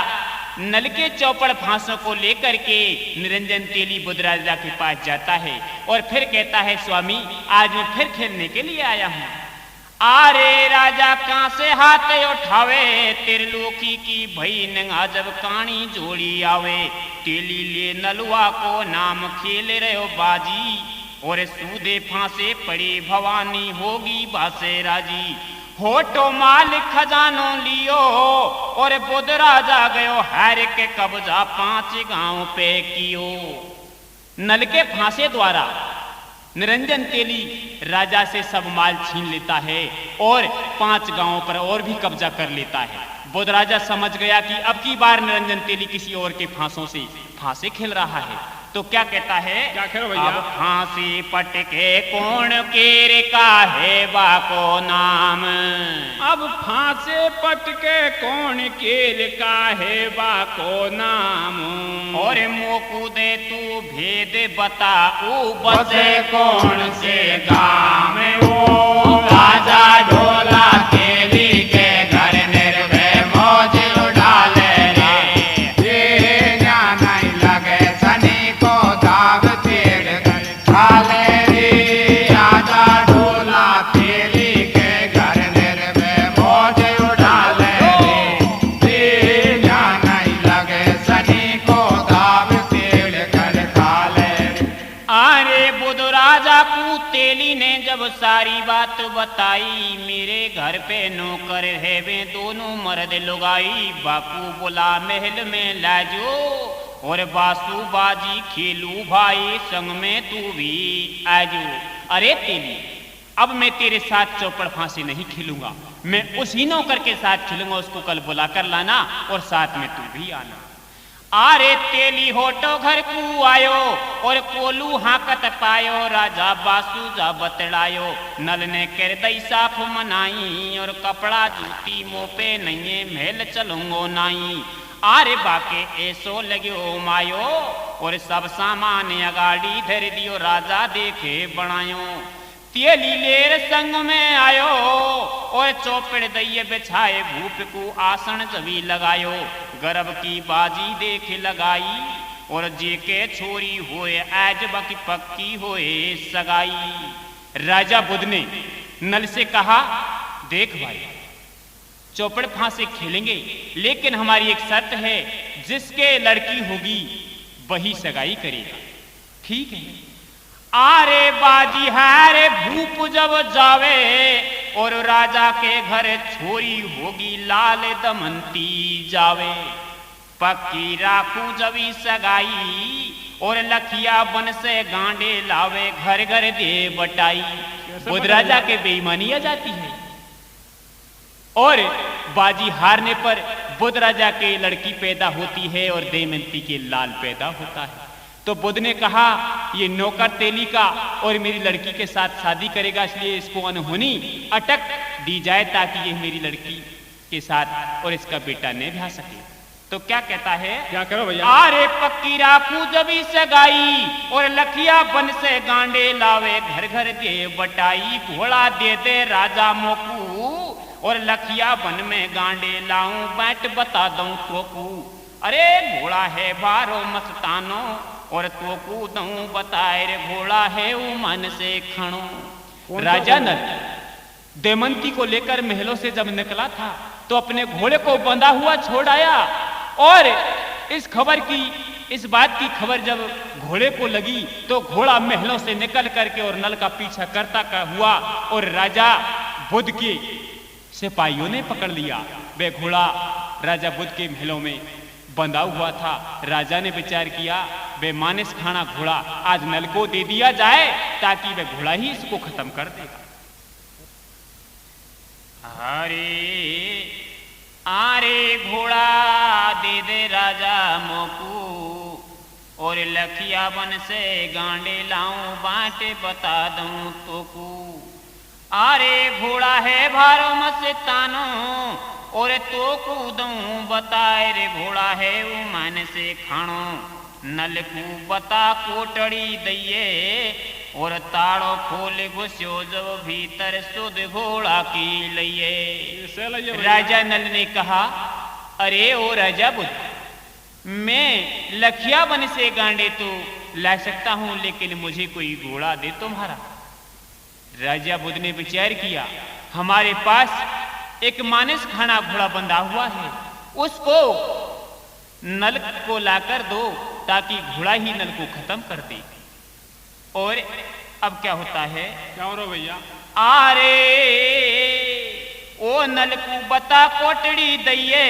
नल के चौपड़ फांसों को लेकर के निरंजन तेली बुध राजा के पास जाता है और फिर कहता है, स्वामी आज मैं फिर खेलने के लिए आया हूं। आरे राजा कहां से हाथ उठावे, त्रिलोकी की भई नंगा जब कानी जोड़ी आवे। तेली ले नलुआ को नाम खेल रहे हो बाजी, और सूदे फांसे पड़ी भवानी होगी बासे राजी। होटो माल खजानो लियो और बुध राजा गयो, हर के कब्जा 5 गांव पे कियो। नल के फांसे द्वारा निरंजन तेली राजा से सब माल छीन लेता है और 5 गांवों पर और भी कब्जा कर लेता है। बुध राजा समझ गया कि अब की बार निरंजन तेली किसी और के फांसों से फांसे खेल रहा है, तो क्या कहता है, क्या करो भैया? अब फांसी पटके कौन केर का है बाको नाम। अब फांसे पटके कौन केर का है बाको नाम। और मोकू दे तू भेद बता, ऊ बसे कौन से गाँव में वो राजा ढोला तेली के घर निर्भय मौज उड़ाले रे। ये ज्ञान नहीं लगे सनी को दाग तेड़ खाले रे। राजा ढोला तेली के घर निर्भय मौज उड़ाले रे। ये ज्ञान नहीं लगे सनी को दाग तेड़ कर खाले रे। अरे बुध राजा को तेली ने जब सारी बात बताई, मेरे घर पे नौकर है वे दोनों मर्द लुगाई। बापू बोला महल में लाजो और बासु बाजी खेलू भाई, संग में तू भी आजो। अरे तेली, अब मैं तेरे साथ चौपड़ फांसी नहीं खेलूंगा, मैं उसी नौकर के साथ खेलूंगा, उसको कल बुला कर लाना और साथ में तू भी आना। आरे तेली होटो घर को आयो और कोलू हाकत पायो, राजा बासु जा बतड़ायो। नल ने कर दई साफ मनाई और कपड़ा जूती मुँह पे नहीं महल चलूंगो नाई। आरे बाके ऐसो लग्यो मायो और सब सामान अगाड़ी धर दियो, राजा देखे बनायो। तेली लेर संग में आयो और चौपड़ दइये बिछाए, भूप को आसन जभी लगायो। गर्भ की बाजी देख लगाई और जे के छोरी होए आज बाकी पक्की होए सगाई। राजा बुध ने नल से कहा, देख भाई चौपड़ फांसे खेलेंगे, लेकिन हमारी एक शर्त है, जिसके लड़की होगी वही सगाई करेगा। ठीक है। आरे बाजी हारे भूप जब जावे और राजा के घर छोरी होगी लाल दमंती जावे। पक्की राखू जवी सगाई और लखिया बन से गांडे लावे, घर घर दे बटाई। बुध राजा के बेईमानी आ जाती है और बाजी हारने पर बुध राजा के लड़की पैदा होती है और दमयंती के लाल पैदा होता है। तो बुध ने कहा, ये नौकर तेली का और मेरी लड़की के साथ शादी करेगा, इसलिए इसको अनहोनी अटक दी जाए ताकि ये मेरी लड़की के साथ और इसका बेटा न ब्याह सके। तो क्या कहता है, क्या करो भैया? आरे पक्की राखू जबी सगाई और लखिया बन से गांडे लावे, घर घर दे बटाई। घोड़ा दे दे राजा मोकू और लखिया बन में गांडे लाऊं, बैठ बता दूं तोकू। अरे घोड़ा है बारो मस्तानो और तो कूदूं बताए रे, घोड़ा है वो मन से खणो। राजा नल दमयंती को लेकर महलों से जब निकला था तो अपने घोड़े को बंधा हुआ छोड़ आया, और इस बात की खबर जब घोड़े को लगी तो घोड़ा महलों से निकल करके और नल का पीछा करता हुआ और राजा बुध के सिपाहियों ने पकड़ लिया। वे घोड़ा राजा बुध के महलों में बंधा हुआ था। राजा ने विचार किया, वे मानस खाना घोड़ा आज नल को दे दिया जाए ताकि वे घोड़ा ही इसको खत्म कर देगा। अरे आरे घोड़ा दे दे राजा मोकू और लखिया बन से गांडे लाऊं, बांटे बता दूं तोकू। आरे घोड़ा है भारो मस्तानो और तो कूदूं बताए रे, घोड़ा है वो मन से खाणो। नल को बता कोटड़ी दइये और ताड़ो खोल घुस्यो जब भीतर सुध घोड़ा की लइये। राजा नल ने कहा, अरे ओ राजा बुध, मैं लखिया बन से गांडे तो ला सकता हूं, लेकिन मुझे कोई घोड़ा दे तुम्हारा। राजा बुद्ध ने विचार किया, हमारे पास एक मानस खाना घोड़ा बंधा हुआ है, उसको नल को लाकर दो ताकि घोड़ा ही नल को खत्म कर दे। और अब क्या होता है, क्या हो रहा भैया? आरे ओ नल को बता कोटड़ी दइए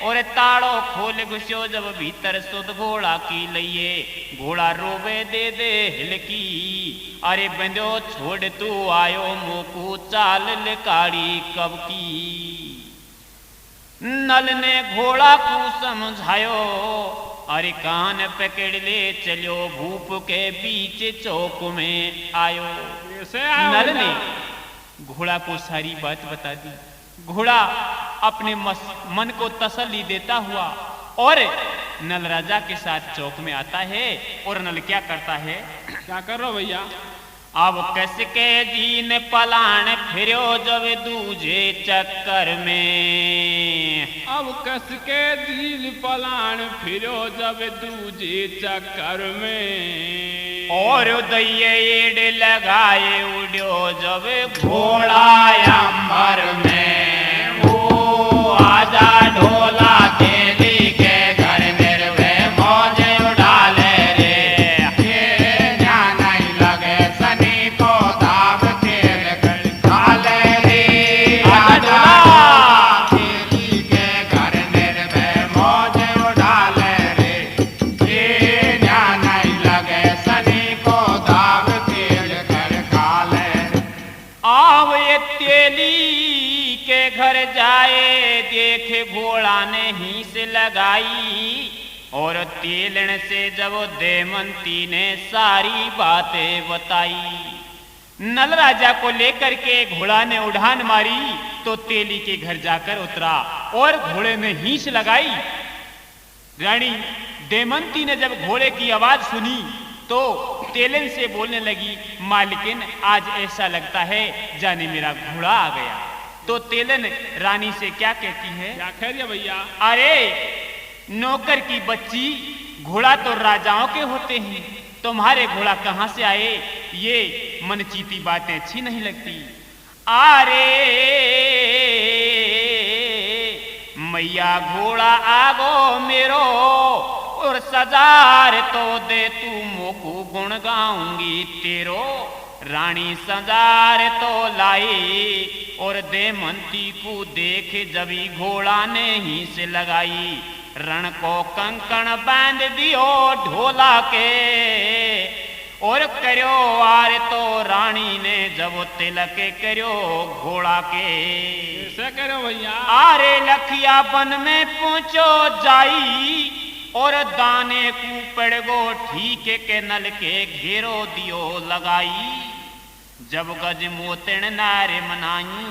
और ताड़ो खोल घुसो जब भीतर सुध घोड़ा की लइए। घोड़ा रोवे दे दे हिलकी, अरे बंदो छोड़ तू आयो मोकू चाल लिकाड़ी कब की। नल ने घोड़ा को समझायो, अरे कान पकड़ ले चलो भूप के बीच चौक में आयो। नल ने घोड़ा को सारी बात बता दी। घोड़ा अपने मन को तसल्ली देता हुआ और नल राजा के साथ चौक में आता है। और नल क्या करता है, क्या कर रहे हो भैया? अब कस के दीन पलाण फिरो जब दूजे चक्कर में। अब कस के दिल पलाण फिरो जब दूजे चक्कर में। और दैये एड़ लगाए उड़ो जब घोड़ा अंबर में। वो आजा ढोला तेली के घर निर्भय मौज उड़ाले रे। ये ध्यान नहीं लगे सनी को दाब तेल खाले रे। आजा तेली के घर निर्भय मौज उड़ाले रे। ये ध्यान नहीं लगे सनी को दाब तेल खाले रे। आव ये तेली के घर जाए, देखे घोड़ा ने हीस लगाई। और तेलन से जब देमंती ने सारी बातें बताई। नल राजा को लेकर के घोड़ा ने उड़ान मारी तो तेली के घर जाकर उतरा और घोड़े में हीस लगाई। रानी देमंती ने जब घोड़े की आवाज सुनी तो तेलन से बोलने लगी, मालकिन आज ऐसा लगता है जाने मेरा घोड़ा आ गया। तो तेलन रानी से क्या कहती है, क्या कह रही है भैया? अरे नौकर की बच्ची, घोड़ा तो राजाओं के होते हैं, तुम्हारे घोड़ा कहां से आए? ये मनचीती बातें अच्छी नहीं लगती। अरे मैया घोड़ा आगो मेरो और सजार तो दे तू मोकू गुण गाऊंगी तेरो। रानी सजार तो लाई और देमंती को देख जबी घोड़ा ने ही से लगाई। रण को कंकण बांध दियो ढोला के और करो आर तो रानी ने जब तिलक करो घोड़ा के। कैसे करो भैया? आरे लखिया बन में पहुंचो जाई और दाने को पड़गो ठीक के नल के घेरो दियो लगाई। जब गज मोतन नारे मनाई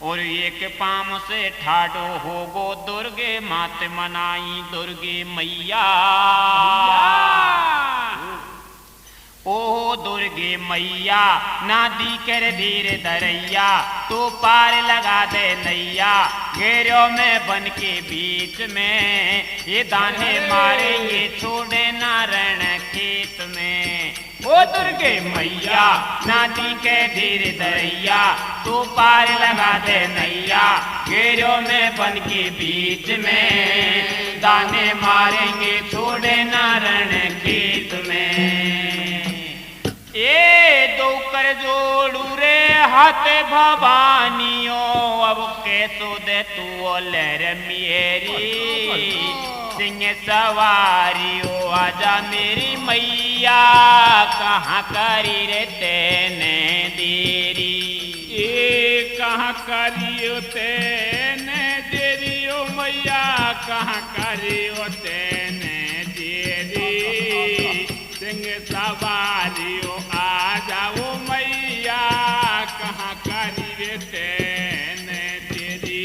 और एक पाम से ठाडो होगो दुर्गे मात मनाई। दुर्गे मैया ओ दुर्गे मैया नादी कर धीर दरैया, तो पार लगा दे नैया घेरों में बन के बीच में। ये दाने मारेंगे छोड़े ना रण खेत में। ओ दुर्गे मैया नादी के धीर दरैया, तो पार लगा दे नैया घेरों में बन के बीच में। दाने मारेंगे छोड़े ना रण खेत में। ए दो कर जोड़ू रे हाथ भवानियो, अब कैसो दे तू लहर मेरी सिंह सवारियो। आजा मेरी मैया कहाँ करी रे तेने देरी। ए कहाँ करियो तेने देरी ओ मैया, कहाँ करियो तेने देरी। सिंह सवारियो आ जाओ मैया, कहाँ करी रे तेने देरी।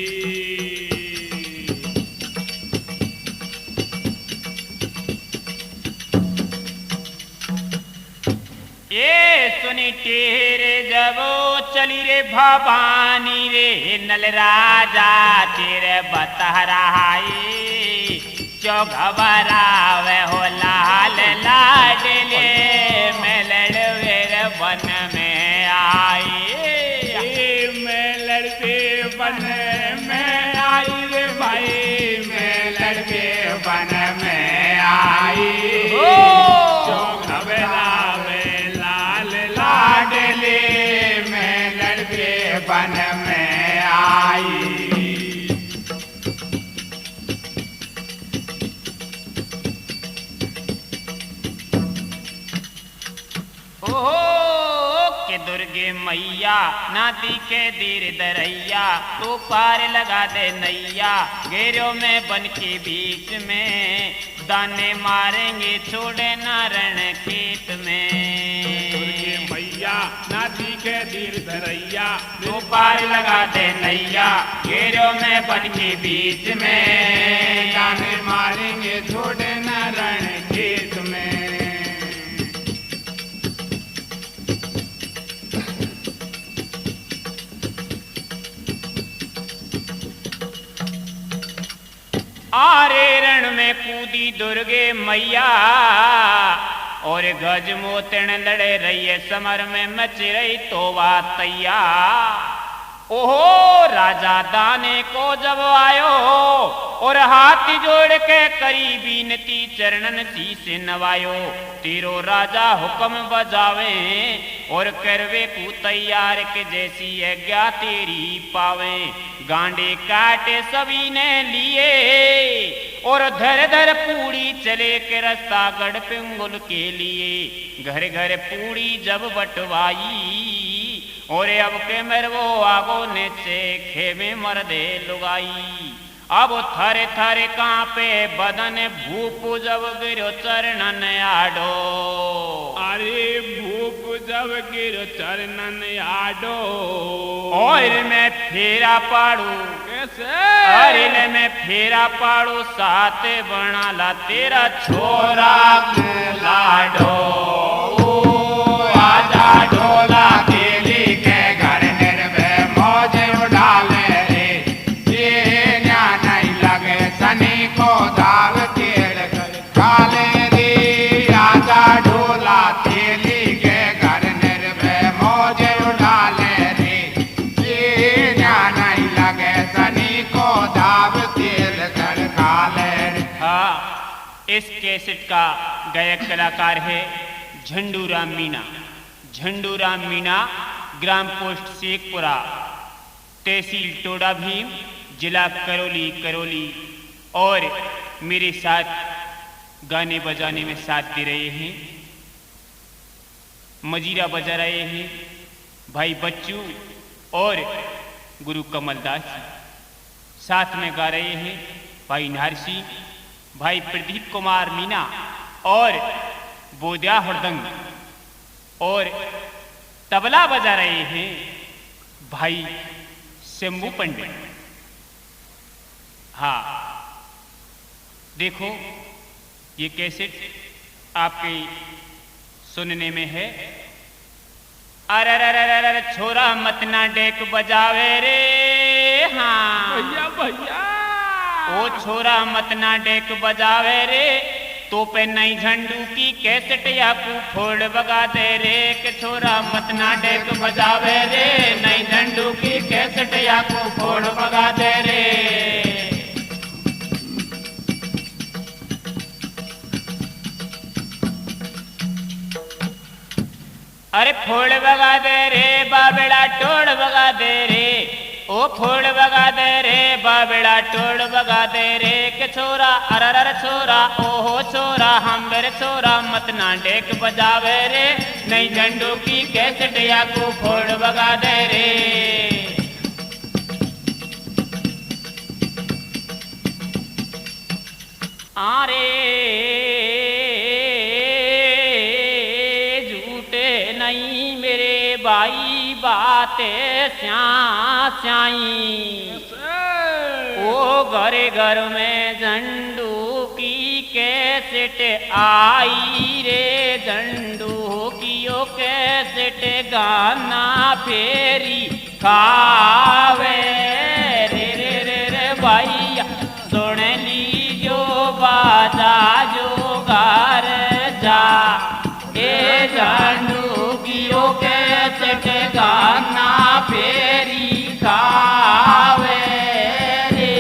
ये सुनी तेरे जब चली रे भवानी रे, नल राजा तेरे बता रहा है जो घबरावे हो लाल लाडले मैं लड़वेर वन में आई मैं लड़के वन में आई रे भाई मैं लड़के वन में आई जो घबरावे लाल लाडले मैं लड़के वन में आई के दुर्गे मैया नाती के दीर दरैया तू पार लगा दे नैया घेरों में बन के बीच में दाने मारेंगे छोड़े ना रण खेत में दुर्गे मैया नाती के दीर दरैया तू पार लगा दे नैया घेरों में बन के बीच में दाने मारेंगे छोड़े ना रण खेत में आरे रण में कूदी दुर्गे मैया और गज मोतन लड़े रही समर में मच रही तोबा तैयार ओहो राजा दाने को जब आयो और हाथ जोड़ के करी बीनती चरणन शीश नवायो तेरो राजा हुक्म बजावे और करवे को तैयार के जैसी आज्ञा तेरी पावे गांडे काटे सभी ने लिए और धर धर पूड़ी चले के रास्ता गढ़ पिंगुल के लिए घर घर पूड़ी जब बटवाई और अब के मेरे वो आगो ने से खेमे मर दे लुगाई अब थारे थारे कांपे बदन भूप जब गिरो चरणन आडो अरे भूप जब गिरो चरणन आडो और मैं फेरा पाड़ू कैसे अरे मैं फेरा पाड़ू साथ बना ला तेरा छोरा लाडो आजा ढोला केली के घर निर्भय मौज उड़ाले रे ये न्या नहीं लगे सनी को दाव केड़ काले रे आजा ढोला केली के घर निर्भय मौज उड़ाले रे ये न्या नहीं लगे सनी को दाव केड़ कर काले रे। हाँ इस कैसेट का गायक कलाकार है झंडूराम मीणा। झंडूराम मीणा ग्राम पोस्ट शेखपुरा तहसील टोडा भीम जिला करौली और मेरे साथ गाने बजाने में साथ दे रहे हैं मजीरा बजा रहे हैं भाई बच्चू और गुरु कमलदास जी साथ में गा रहे हैं भाई नारसी भाई प्रदीप कुमार मीणा और बोदिया हरदंग और तबला बजा रहे हैं भाई शंभू पंडित। हाँ देखो ये कैसेट आपके सुनने में है। अरे अरे छोरा मत ना डेक बजावे रे हाँ भैया भैया ओ छोरा मत ना डेक बजावे रे तो पे नई झंडू की कैसेट या कू फोड़ बगा दे रे के छोरा मत ना डेक बजावे रे नई झंडू की कैसेट या कू फोड़ बगा दे रे। अरे फोड़ बगा दे रे बाबेड़ा टोड़ बगा दे रे ओ फोड़ बगा दे रे बाबेड़ा टोड़ बगा दे रे के छोरा अरर छोरा ओहो छोरा हम मेरे छोरा मत ना डेक बजावे रे नई झंडू की कैसेट या को फोड़ बगा दे रे। आरे झूठे नहीं मेरे भाई बातें स्याई ओ घरे घर में झंडू की कैसेट आई रे झंडू की ओ कैसेट गाना फेरी खावे रे रे रे रे भाई सुन लीजो बा ए झांडू गियो के चटगाना फेरी खावे रे।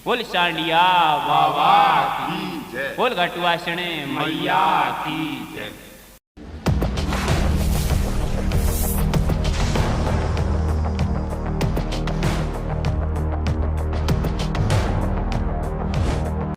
बोल सांडिया बाबा की जय बोल घटवासणे मैया मैया की जय।